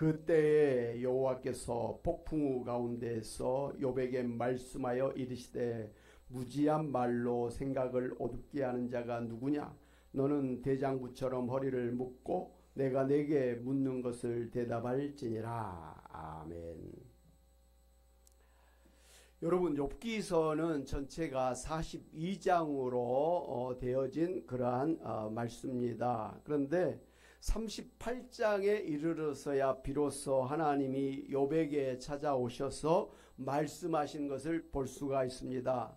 그때에 여호와께서 폭풍우 가운데에서 욥에게 말씀하여 이르시되 무지한 말로 생각을 어둡게 하는 자가 누구냐? 너는 대장부처럼 허리를 묶고 내가 내게 묻는 것을 대답할지니라. 아멘. 여러분, 욥기서는 전체가 42장으로 되어진 그러한 말씀입니다. 그런데 38장에 이르러서야 비로소 하나님이 욥에게 찾아오셔서 말씀하신 것을 볼 수가 있습니다.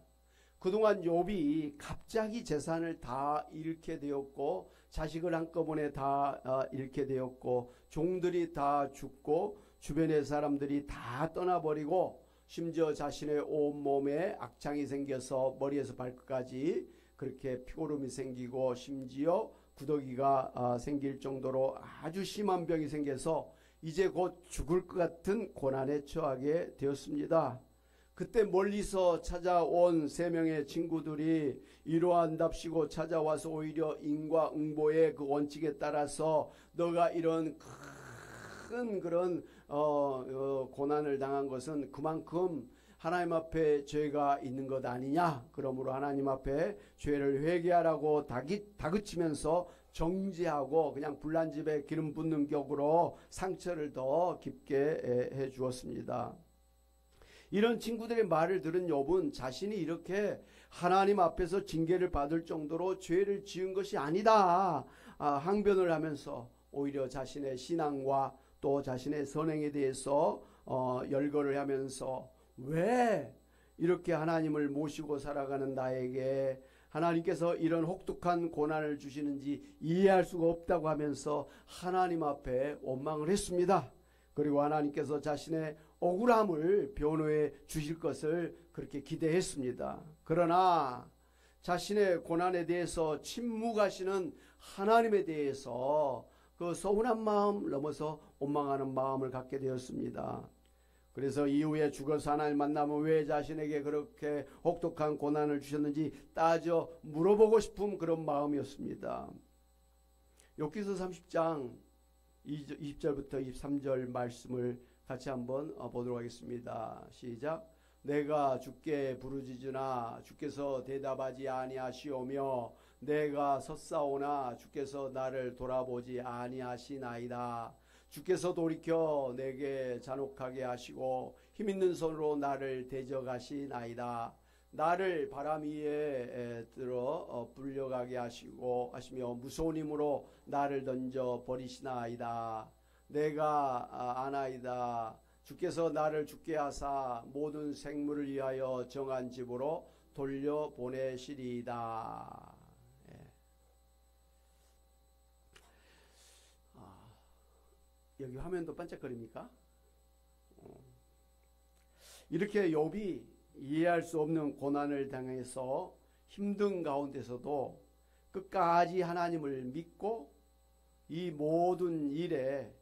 그동안 욥이 갑자기 재산을 다 잃게 되었고 자식을 한꺼번에 다 잃게 되었고 종들이 다 죽고 주변의 사람들이 다 떠나버리고 심지어 자신의 온몸에 악창이 생겨서 머리에서 발끝까지 그렇게 피고름이 생기고 심지어 구더기가 생길 정도로 아주 심한 병이 생겨서 이제 곧 죽을 것 같은 고난에 처하게 되었습니다. 그때 멀리서 찾아온 3명의 친구들이 이러한답시고 찾아와서 오히려 인과응보의 그 원칙에 따라서 너가 이런 큰 그런 고난을 당한 것은 그만큼 하나님 앞에 죄가 있는 것 아니냐. 그러므로 하나님 앞에 죄를 회개하라고 다그치면서 정죄하고 그냥 불난 집에 기름 붓는 격으로 상처를 더 깊게 해 주었습니다. 이런 친구들의 말을 들은 욥은 자신이 이렇게 하나님 앞에서 징계를 받을 정도로 죄를 지은 것이 아니다 항변을 하면서 오히려 자신의 신앙과 또 자신의 선행에 대해서 열거를 하면서 왜 이렇게 하나님을 모시고 살아가는 나에게 하나님께서 이런 혹독한 고난을 주시는지 이해할 수가 없다고 하면서 하나님 앞에 원망을 했습니다. 그리고 하나님께서 자신의 억울함을 변호해 주실 것을 그렇게 기대했습니다. 그러나 자신의 고난에 대해서 침묵하시는 하나님에 대해서 그 서운한 마음 넘어서 원망하는 마음을 갖게 되었습니다. 그래서 이후에 죽어서 하나님 만나면 왜 자신에게 그렇게 혹독한 고난을 주셨는지 따져 물어보고 싶은 그런 마음이었습니다. 욥기서 30장 20절부터 23절 말씀을 같이 한번 보도록 하겠습니다. 시작. 내가 주께 부르짖으나 주께서 대답하지 아니하시오며 내가 섰사오나 주께서 나를 돌아보지 아니하시나이다. 주께서 돌이켜 내게 잔혹하게 하시고 힘있는 손으로 나를 대적하시나이다. 나를 바람 위에 들어 불려가게 하시며 무서운 힘으로 나를 던져 버리시나이다. 내가 아나이다. 주께서 나를 죽게 하사 모든 생물을 위하여 정한 집으로 돌려보내시리이다. 여기 화면도 반짝거립니까? 이렇게 욥이 이해할 수 없는 고난을 당해서 힘든 가운데서도 끝까지 하나님을 믿고 이 모든 일에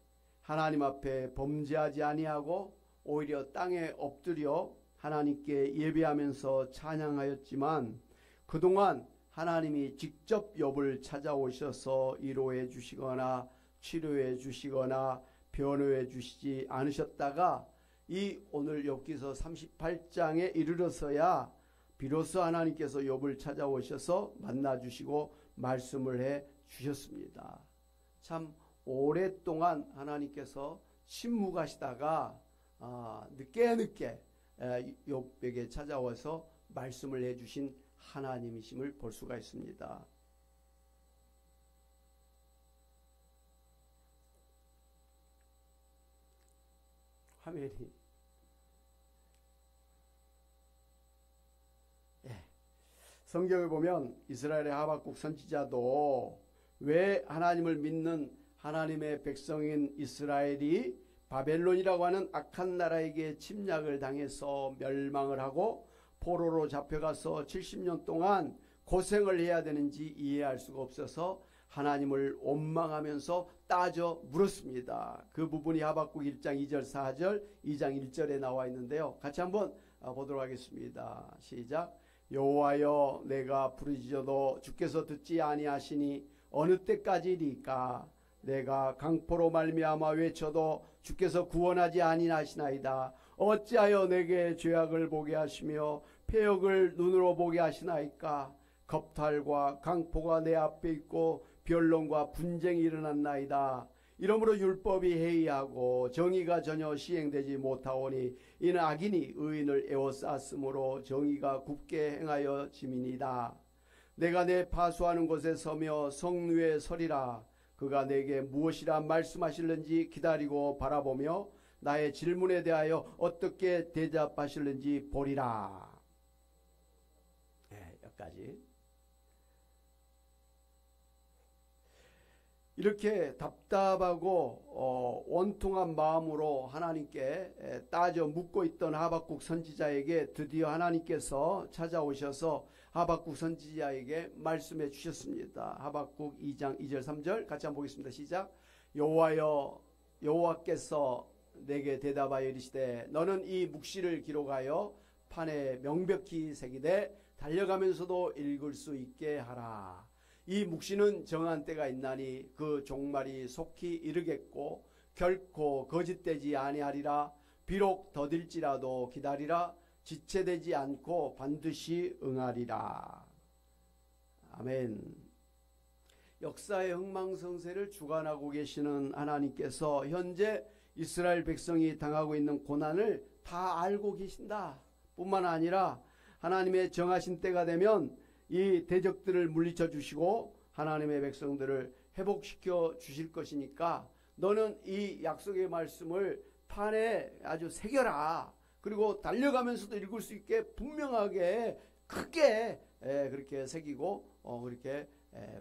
하나님 앞에 범죄하지 아니하고 오히려 땅에 엎드려 하나님께 예배하면서 찬양하였지만 그동안 하나님이 직접 욥을 찾아오셔서 위로해 주시거나 치료해 주시거나 변호해 주시지 않으셨다가 이 오늘 욥기서 38장에 이르러서야 비로소 하나님께서 욥을 찾아오셔서 만나 주시고 말씀을 해 주셨습니다. 참 오랫동안 하나님께서 침묵하시다가 늦게 욥에게 찾아와서 말씀을 해 주신 하나님이심을 볼 수가 있습니다. 화면이 성경을 보면 이스라엘의 하박국 선지자도 왜 하나님을 믿는 하나님의 백성인 이스라엘이 바벨론이라고 하는 악한 나라에게 침략을 당해서 멸망을 하고 포로로 잡혀가서 70년 동안 고생을 해야 되는지 이해할 수가 없어서 하나님을 원망하면서 따져 물었습니다. 그 부분이 하박국 1장 2절 4절 2장 1절에 나와 있는데요. 같이 한번 보도록 하겠습니다. 시작. 여호와여 내가 부르짖어도 주께서 듣지 아니하시니 어느 때까지리까 내가 강포로 말미암아 외쳐도 주께서 구원하지 아니하시나이다. 어찌하여 내게 죄악을 보게 하시며 패역을 눈으로 보게 하시나이까. 겁탈과 강포가 내 앞에 있고 변론과 분쟁이 일어났나이다. 이러므로 율법이 해이하고 정의가 전혀 시행되지 못하오니 이는 악인이 의인을 에워쌌으므로 정의가 굽게 행하여 짐이니이다. 내가 내 파수하는 곳에 서며 성루에 서리라. 그가 내게 무엇이라 말씀하실는지 기다리고 바라보며 나의 질문에 대하여 어떻게 대답하실는지 보리라. 여기까지. 이렇게 답답하고 원통한 마음으로 하나님께 따져 묻고 있던 하박국 선지자에게 드디어 하나님께서 찾아오셔서 하박국 선지자에게 말씀해 주셨습니다. 하박국 2장 2절 3절 같이 한번 보겠습니다. 시작. 여호와께서 내게 대답하여 이르시되 너는 이 묵시를 기록하여 판에 명백히 새기되 달려가면서도 읽을 수 있게 하라. 이 묵시는 정한 때가 있나니 그 종말이 속히 이르겠고 결코 거짓되지 아니하리라. 비록 더딜지라도 기다리라. 지체되지 않고 반드시 응하리라. 아멘. 역사의 흥망성쇠를 주관하고 계시는 하나님께서 현재 이스라엘 백성이 당하고 있는 고난을 다 알고 계신다 뿐만 아니라 하나님의 정하신 때가 되면 이 대적들을 물리쳐 주시고 하나님의 백성들을 회복시켜 주실 것이니까 너는 이 약속의 말씀을 판에 아주 새겨라. 그리고 달려가면서도 읽을 수 있게 분명하게 크게 그렇게 새기고 그렇게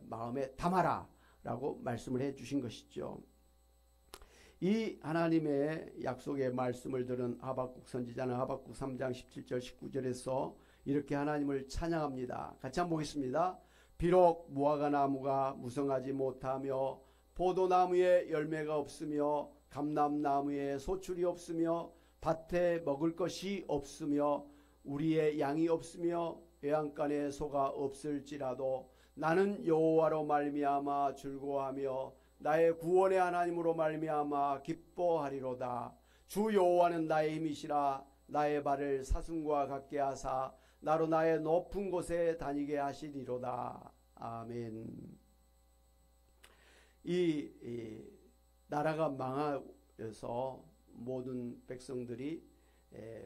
마음에 담아라 라고 말씀을 해 주신 것이죠. 이 하나님의 약속의 말씀을 들은 하박국 선지자는 하박국 3장 17절 19절에서 이렇게 하나님을 찬양합니다. 같이 한번 보겠습니다. 비록 무화과 나무가 무성하지 못하며 포도나무에 열매가 없으며 감람나무에 소출이 없으며 밭에 먹을 것이 없으며 우리의 양이 없으며 외양간에 소가 없을지라도 나는 여호와로 말미암아 즐거워하며 나의 구원의 하나님으로 말미암아 기뻐하리로다. 주 여호와는 나의 힘이시라. 나의 발을 사슴과 같게 하사 나로 나의 높은 곳에 다니게 하시리로다. 아멘. 이 나라가 망하여서 모든 백성들이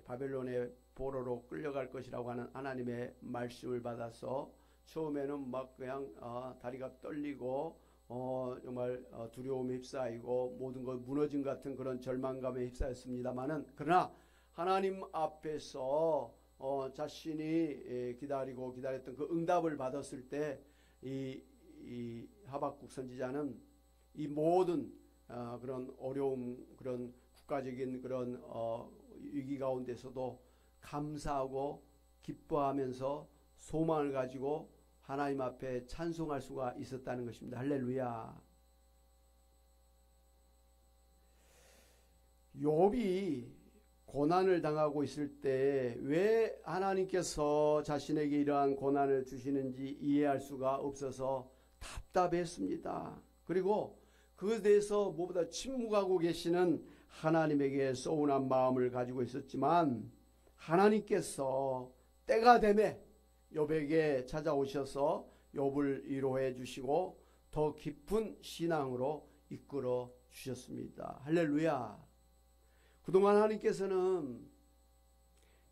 바벨론의 포로로 끌려갈 것이라고 하는 하나님의 말씀을 받아서 처음에는 막 그냥 다리가 떨리고 정말 두려움에 휩싸이고 모든 것 무너진 같은 그런 절망감에 휩싸였습니다만은 그러나 하나님 앞에서 자신이 기다렸던 그 응답을 받았을 때 이 하박국 선지자는 이 모든 그런 어려움, 그런 국가적인 그런 위기 가운데서도 감사하고 기뻐하면서 소망을 가지고 하나님 앞에 찬송할 수가 있었다는 것입니다. 할렐루야. 욥이 고난을 당하고 있을 때 왜 하나님께서 자신에게 이러한 고난을 주시는지 이해할 수가 없어서 답답했습니다. 그리고 그것에 대해서 무엇보다 침묵하고 계시는 하나님에게 서운한 마음을 가지고 있었지만 하나님께서 때가 되매 욥에게 찾아오셔서 욥을 위로해 주시고 더 깊은 신앙으로 이끌어 주셨습니다. 할렐루야. 그동안 하나님께서는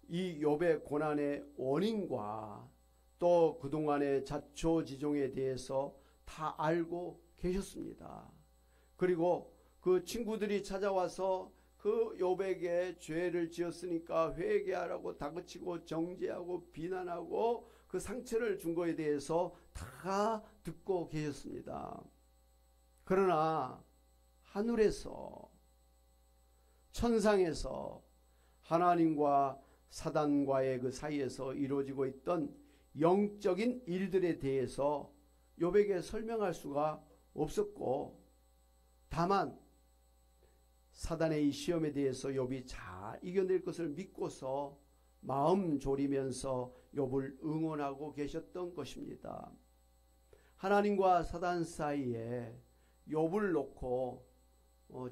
이 욥의 고난의 원인과 또 그동안의 자초지종에 대해서 다 알고 계셨습니다. 그리고 그 친구들이 찾아와서 그 욥에게 죄를 지었으니까 회개하라고 다그치고 정죄하고 비난하고 그 상처를 준 것에 대해서 다 듣고 계셨습니다. 그러나 하늘에서 천상에서 하나님과 사단과의 그 사이에서 이루어지고 있던 영적인 일들에 대해서 욥에게 설명할 수가 없었고 다만 사단의 이 시험에 대해서 욥이 잘 이겨낼 것을 믿고서 마음 졸이면서 욥을 응원하고 계셨던 것입니다. 하나님과 사단 사이에 욥을 놓고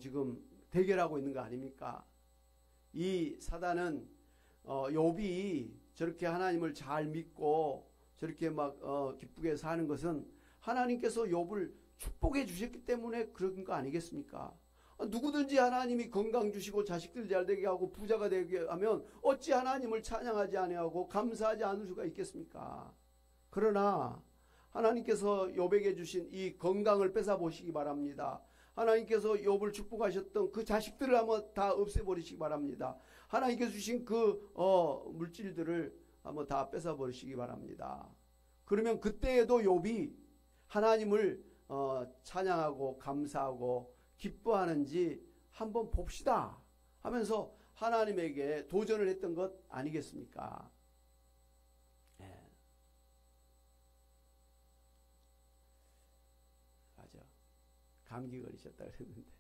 지금 대결하고 있는 거 아닙니까? 이 사단은 욥이 저렇게 하나님을 잘 믿고 저렇게 막 기쁘게 사는 것은 하나님께서 욥을 축복해 주셨기 때문에 그런 거 아니겠습니까? 누구든지 하나님이 건강 주시고 자식들 잘 되게 하고 부자가 되게 하면 어찌 하나님을 찬양하지 아니하고 감사하지 않을 수가 있겠습니까? 그러나 하나님께서 욥에게 주신 이 건강을 뺏어 보시기 바랍니다. 하나님께서 욥을 축복하셨던 그 자식들을 한번 다 없애버리시기 바랍니다. 하나님께서 주신 그 물질들을 한번 다 뺏어 버리시기 바랍니다. 그러면 그때에도 욥이 하나님을 찬양하고 감사하고 기뻐하는지 한번 봅시다 하면서 하나님에게 도전을 했던 것 아니겠습니까? 네. 맞아. 감기 걸리셨다 그랬는데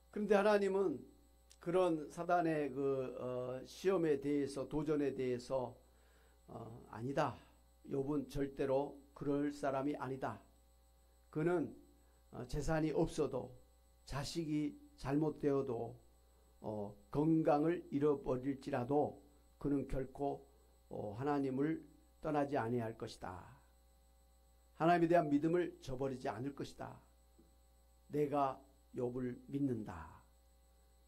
그런데 하나님은 그런 사단의 시험에 대해서 도전에 대해서 아니다. 욥은 절대로 그럴 사람이 아니다. 그는 재산이 없어도 자식이 잘못되어도 건강을 잃어버릴지라도 그는 결코 하나님을 떠나지 아니할 것이다. 하나님에 대한 믿음을 저버리지 않을 것이다. 내가 욥을 믿는다.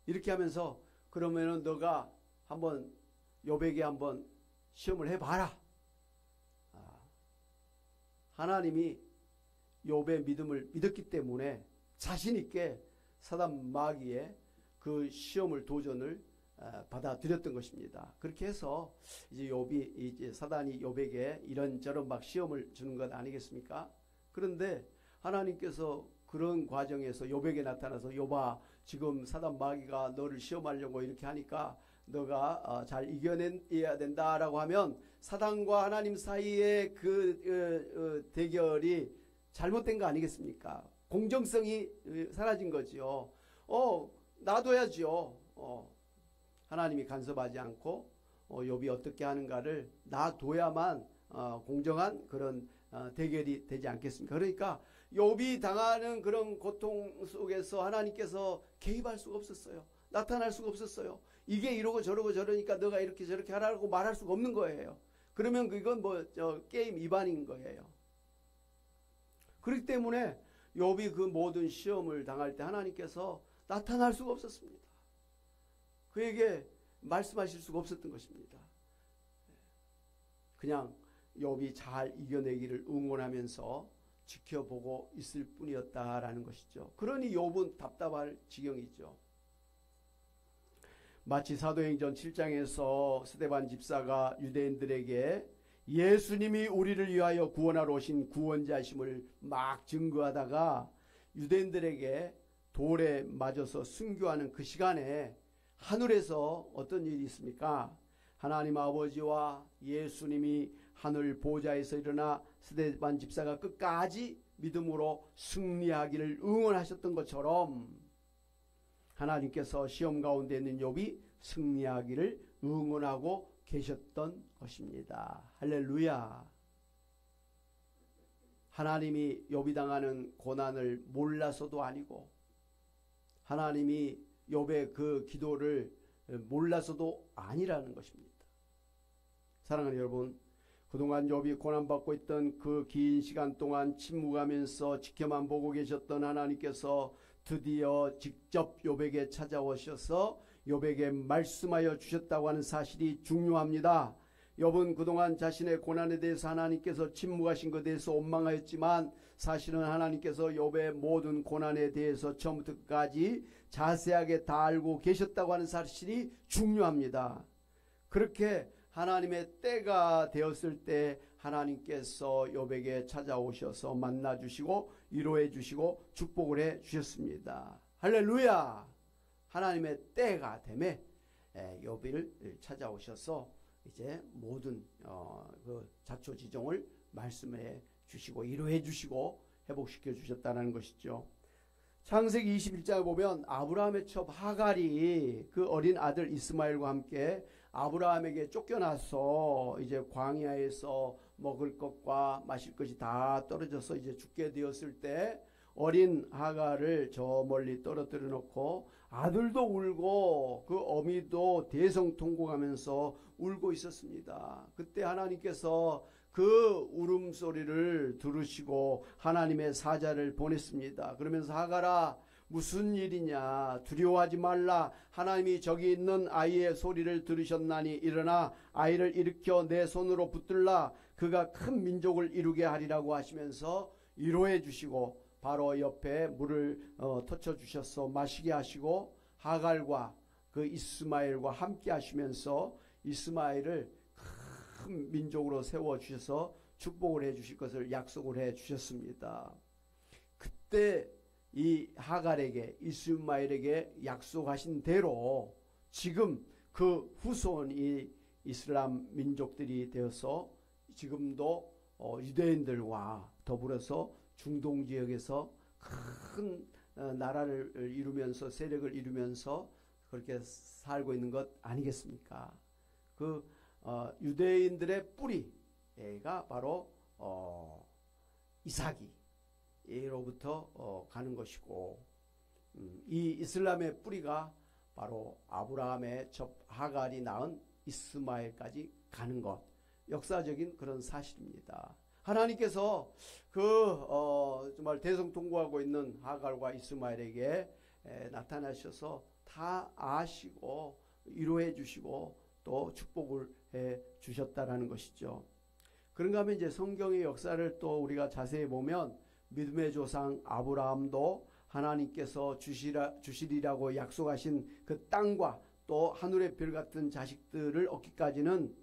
이렇게 하면서 그러면은 너가 한번 욥에게 한번 시험을 해봐라. 하나님이 욥의 믿음을 믿었기 때문에 자신 있게 사단 마귀의 그 시험을 도전을 받아들였던 것입니다. 그렇게 해서 이제 사단이 욥에게 이런저런 막 시험을 주는 것 아니겠습니까? 그런데 하나님께서 그런 과정에서 욥에게 나타나서 욥아 지금 사단 마귀가 너를 시험하려고 이렇게 하니까 너가 잘 이겨내야 된다라고 하면 사단과 하나님 사이의 그 대결이 잘못된 거 아니겠습니까? 공정성이 사라진 거지요. 놔둬야지요. 하나님이 간섭하지 않고 욥이 어떻게 하는가를 놔둬야만 공정한 그런 대결이 되지 않겠습니까? 그러니까 욥이 당하는 그런 고통 속에서 하나님께서 개입할 수가 없었어요. 나타날 수가 없었어요. 이게 이러고 저러고 저러니까 너가 이렇게 저렇게 하라고 말할 수가 없는 거예요. 그러면 그건 게임 위반인 거예요. 그렇기 때문에 욥이 그 모든 시험을 당할 때 하나님께서 나타날 수가 없었습니다. 그에게 말씀하실 수가 없었던 것입니다. 그냥 욥이 잘 이겨내기를 응원하면서 지켜보고 있을 뿐이었다라는 것이죠. 그러니 욥은 답답할 지경이죠. 마치 사도행전 7장에서 스데반 집사가 유대인들에게 예수님이 우리를 위하여 구원하러 오신 구원자심을 막 증거하다가 유대인들에게 돌에 맞아서 순교하는 그 시간에 하늘에서 어떤 일이 있습니까? 하나님 아버지와 예수님이 하늘 보좌에서 일어나 스데반 집사가 끝까지 믿음으로 승리하기를 응원하셨던 것처럼 하나님께서 시험 가운데 있는 욥이 승리하기를 응원하고 계셨던 것입니다. 할렐루야. 하나님이 욥이 당하는 고난을 몰라서도 아니고 하나님이 욥의 그 기도를 몰라서도 아니라는 것입니다. 사랑하는 여러분, 그동안 욥이 고난받고 있던 그 긴 시간 동안 침묵하면서 지켜만 보고 계셨던 하나님께서 드디어 직접 욥에게 찾아오셔서 욥에게 말씀하여 주셨다고 하는 사실이 중요합니다. 욥은 그동안 자신의 고난에 대해서 하나님께서 침묵하신 것에 대해서 원망하였지만 사실은 하나님께서 욥의 모든 고난에 대해서 처음부터 끝까지 자세하게 다 알고 계셨다고 하는 사실이 중요합니다. 그렇게 하나님의 때가 되었을 때 하나님께서 욥에게 찾아오셔서 만나주시고 위로해 주시고 축복을 해 주셨습니다. 할렐루야. 하나님의 때가 되매 욥을 찾아오셔서 이제 모든 그 자초지종을 말씀해 주시고 위로해 주시고 회복시켜 주셨다는 것이죠. 창세기 21장에 보면 아브라함의 첩 하갈이 그 어린 아들 이스마엘과 함께 아브라함에게 쫓겨나서 이제 광야에서 먹을 것과 마실 것이 다 떨어져서 이제 죽게 되었을 때 어린 하갈을 저 멀리 떨어뜨려 놓고 아들도 울고 그 어미도 대성통곡하면서 울고 있었습니다. 그때 하나님께서 그 울음소리를 들으시고 하나님의 사자를 보냈습니다. 그러면서 하갈아 무슨 일이냐, 두려워하지 말라. 하나님이 저기 있는 아이의 소리를 들으셨나니 일어나 아이를 일으켜 내 손으로 붙들라. 그가 큰 민족을 이루게 하리라고 하시면서 위로해 주시고 바로 옆에 물을 터쳐 주셔서 마시게 하시고 하갈과 그 이스마엘과 함께 하시면서 이스마엘을 큰 민족으로 세워주셔서 축복을 해주실 것을 약속을 해주셨습니다. 그때 이 하갈에게 이스마엘에게 약속하신 대로 지금 그 후손이 이슬람 민족들이 되어서 지금도 유대인들과 더불어서 중동 지역에서 큰 나라를 이루면서 세력을 이루면서 그렇게 살고 있는 것 아니겠습니까? 그 유대인들의 뿌리가 바로 이삭이로부터 가는 것이고 이 이슬람의 뿌리가 바로 아브라함의 첩 하갈이 낳은 이스마엘까지 가는 것, 역사적인 그런 사실입니다. 하나님께서 정말 대성통곡하고 있는 하갈과 이스마엘에게 나타나셔서 다 아시고 위로해 주시고 또 축복을 해 주셨다라는 것이죠. 그런가 하면 이제 성경의 역사를 또 우리가 자세히 보면 믿음의 조상 아브라함도 하나님께서 주시리라고 약속하신 그 땅과 또 하늘의 별 같은 자식들을 얻기까지는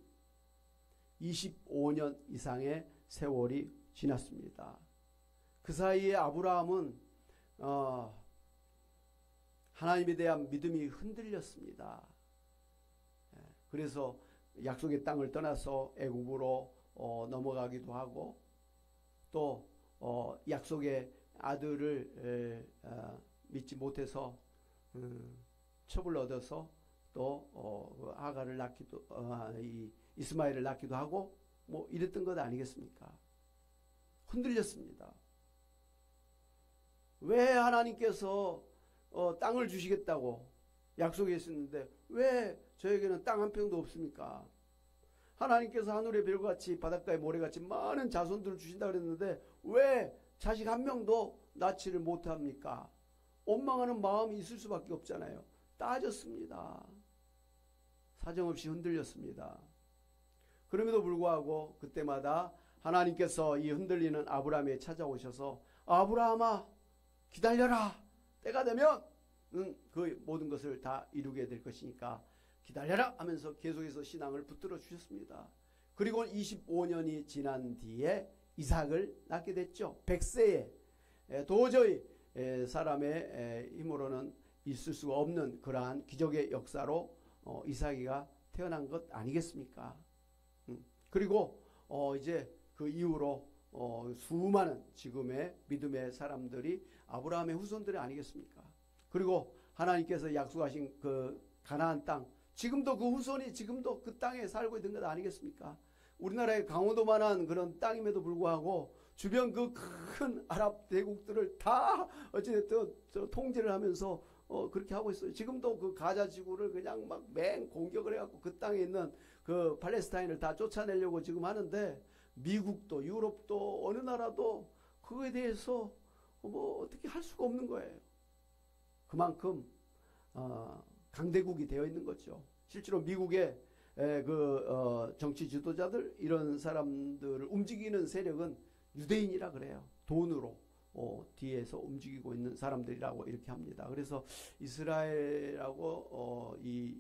25년 이상의 세월이 지났습니다. 그 사이에 아브라함은 하나님에 대한 믿음이 흔들렸습니다. 그래서 약속의 땅을 떠나서 애굽으로 넘어가기도 하고 또 약속의 아들을 믿지 못해서 첩을 얻어서 또 하갈을 낳기도 이스마엘을 낳기도 하고 뭐 이랬던 것 아니겠습니까? 흔들렸습니다. 왜 하나님께서 땅을 주시겠다고 약속했었는데 왜 저에게는 땅 한 평도 없습니까? 하나님께서 하늘의 별같이 바닷가의 모래같이 많은 자손들을 주신다 그랬는데 왜 자식 한 명도 낳지를 못합니까? 원망하는 마음이 있을 수밖에 없잖아요. 따졌습니다. 사정없이 흔들렸습니다. 그럼에도 불구하고 그때마다 하나님께서 이 흔들리는 아브라함에 찾아오셔서 아브라함아 기다려라. 때가 되면 그 모든 것을 다 이루게 될 것이니까 기다려라 하면서 계속해서 신앙을 붙들어 주셨습니다. 그리고 25년이 지난 뒤에 이삭을 낳게 됐죠. 100세에 도저히 사람의 힘으로는 있을 수가 없는 그러한 기적의 역사로 이삭이가 태어난 것 아니겠습니까? 그리고 이제 그 이후로 수많은 지금의 믿음의 사람들이 아브라함의 후손들이 아니겠습니까? 그리고 하나님께서 약속하신 그 가나안 땅, 지금도 그 후손이 지금도 그 땅에 살고 있는 것 아니겠습니까? 우리나라의 강원도만한 그런 땅임에도 불구하고 주변 그 큰 아랍 대국들을 다 어찌됐든 통제를 하면서 그렇게 하고 있어요. 지금도 그 가자 지구를 그냥 막 맹 공격을 해갖고 그 땅에 있는 그 팔레스타인을 다 쫓아내려고 지금 하는데 미국도 유럽도 어느 나라도 그거에 대해서 뭐 어떻게 할 수가 없는 거예요. 그만큼 강대국이 되어 있는 거죠. 실제로 미국의 정치 지도자들 이런 사람들을 움직이는 세력은 유대인이라 그래요. 돈으로 뒤에서 움직이고 있는 사람들이라고 이렇게 합니다. 그래서 이스라엘하고 이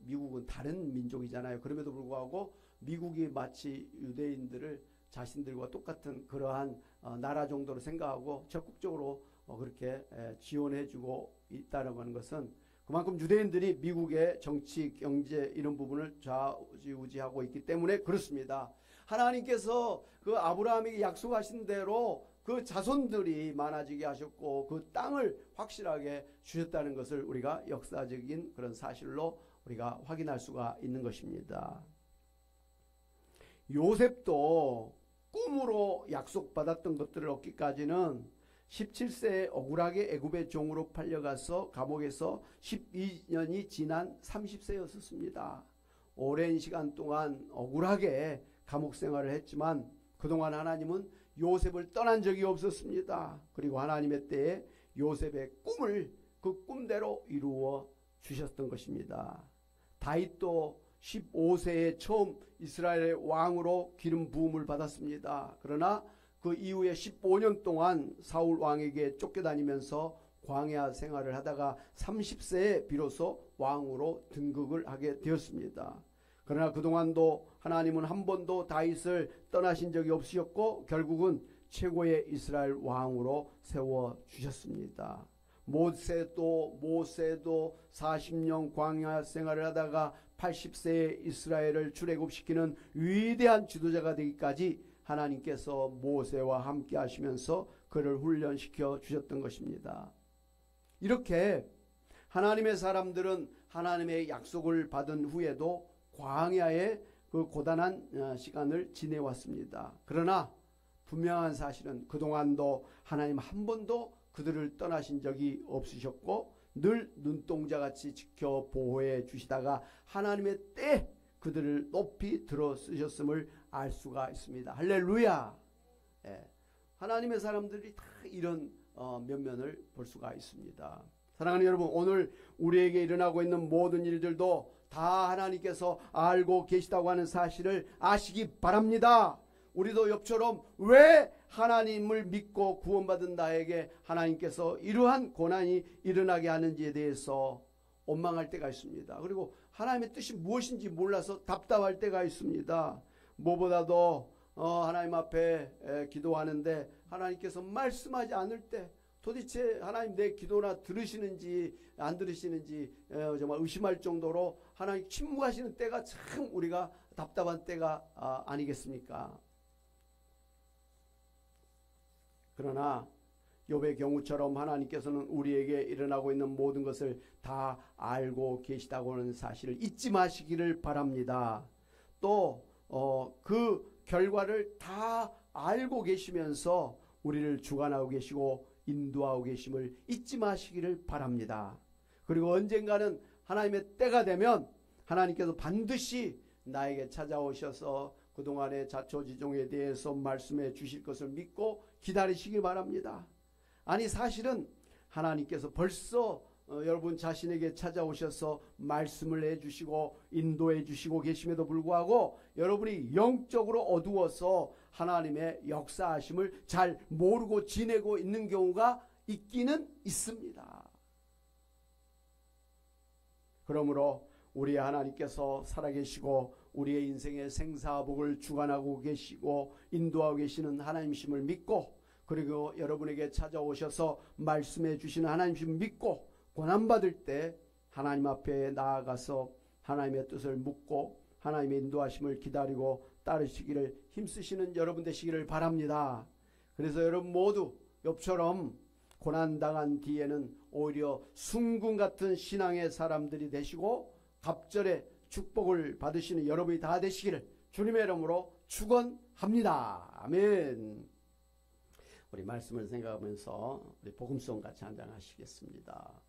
미국은 다른 민족이잖아요. 그럼에도 불구하고 미국이 마치 유대인들을 자신들과 똑같은 그러한 나라 정도로 생각하고 적극적으로 그렇게 지원해주고 있다는 하는 것은 그만큼 유대인들이 미국의 정치, 경제 이런 부분을 좌지우지하고 있기 때문에 그렇습니다. 하나님께서 그 아브라함에게 약속하신 대로 그 자손들이 많아지게 하셨고 그 땅을 확실하게 주셨다는 것을 우리가 역사적인 그런 사실로 우리가 확인할 수가 있는 것입니다. 요셉도 꿈으로 약속받았던 것들을 얻기까지는 17세에 억울하게 애굽의 종으로 팔려가서 감옥에서 12년이 지난 30세였었습니다. 오랜 시간 동안 억울하게 감옥 생활을 했지만 그동안 하나님은 요셉을 떠난 적이 없었습니다. 그리고 하나님의 때에 요셉의 꿈을 그 꿈대로 이루어 주셨던 것입니다. 다윗도 15세에 처음 이스라엘의 왕으로 기름 부음을 받았습니다. 그러나 그 이후에 15년 동안 사울 왕에게 쫓겨다니면서 광야 생활을 하다가 30세에 비로소 왕으로 등극을 하게 되었습니다. 그러나 그동안도 하나님은 한 번도 다윗을 떠나신 적이 없으셨고 결국은 최고의 이스라엘 왕으로 세워주셨습니다. 모세도 40년 광야 생활을 하다가 80세에 이스라엘을 출애굽시키는 위대한 지도자가 되기까지 하나님께서 모세와 함께 하시면서 그를 훈련시켜 주셨던 것입니다. 이렇게 하나님의 사람들은 하나님의 약속을 받은 후에도 광야의 그 고단한 시간을 지내왔습니다. 그러나 분명한 사실은 그동안도 하나님 한 번도 그들을 떠나신 적이 없으셨고 늘 눈동자같이 지켜 보호해 주시다가 하나님의 때 그들을 높이 들어 쓰셨음을 알 수가 있습니다. 할렐루야. 하나님의 사람들이 다 이런 면면을 볼 수가 있습니다. 사랑하는 여러분, 오늘 우리에게 일어나고 있는 모든 일들도 다 하나님께서 알고 계시다고 하는 사실을 아시기 바랍니다. 우리도 옆처럼 왜 하나님을 믿고 구원받은 나에게 하나님께서 이러한 고난이 일어나게 하는지에 대해서 원망할 때가 있습니다. 그리고 하나님의 뜻이 무엇인지 몰라서 답답할 때가 있습니다. 무엇보다도 하나님 앞에 기도하는데 하나님께서 말씀하지 않을 때 도대체 하나님 내 기도나 들으시는지 안 들으시는지 정말 의심할 정도로 하나님 침묵하시는 때가 참 우리가 답답한 때가 아니겠습니까? 그러나 욥의 경우처럼 하나님께서는 우리에게 일어나고 있는 모든 것을 다 알고 계시다고 하는 사실을 잊지 마시기를 바랍니다. 또 그 결과를 다 알고 계시면서 우리를 주관하고 계시고 인도하고 계심을 잊지 마시기를 바랍니다. 그리고 언젠가는 하나님의 때가 되면 하나님께서 반드시 나에게 찾아오셔서 그동안의 자초지종에 대해서 말씀해 주실 것을 믿고 기다리시기 바랍니다. 아니 사실은 하나님께서 벌써 여러분 자신에게 찾아오셔서 말씀을 해주시고 인도해 주시고 계심에도 불구하고 여러분이 영적으로 어두워서 하나님의 역사하심을 잘 모르고 지내고 있는 경우가 있기는 있습니다. 그러므로 우리 하나님께서 살아계시고 우리의 인생의 생사복을 주관하고 계시고 인도하고 계시는 하나님이심을 믿고 그리고 여러분에게 찾아오셔서 말씀해 주시는 하나님이심을 믿고 고난받을 때 하나님 앞에 나아가서 하나님의 뜻을 묻고 하나님의 인도하심을 기다리고 따르시기를 힘쓰시는 여러분 되시기를 바랍니다. 그래서 여러분 모두 욥처럼 고난당한 뒤에는 오히려 순금 같은 신앙의 사람들이 되시고 갑절의 축복을 받으시는 여러분이 다 되시기를 주님의 이름으로 축원합니다. 아멘. 우리 말씀을 생각하면서 우리 복음송 같이 한잔 하시겠습니다.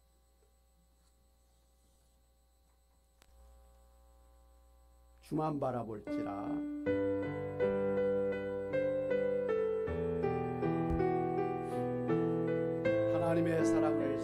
주만 바라볼지라 하나님의 사랑을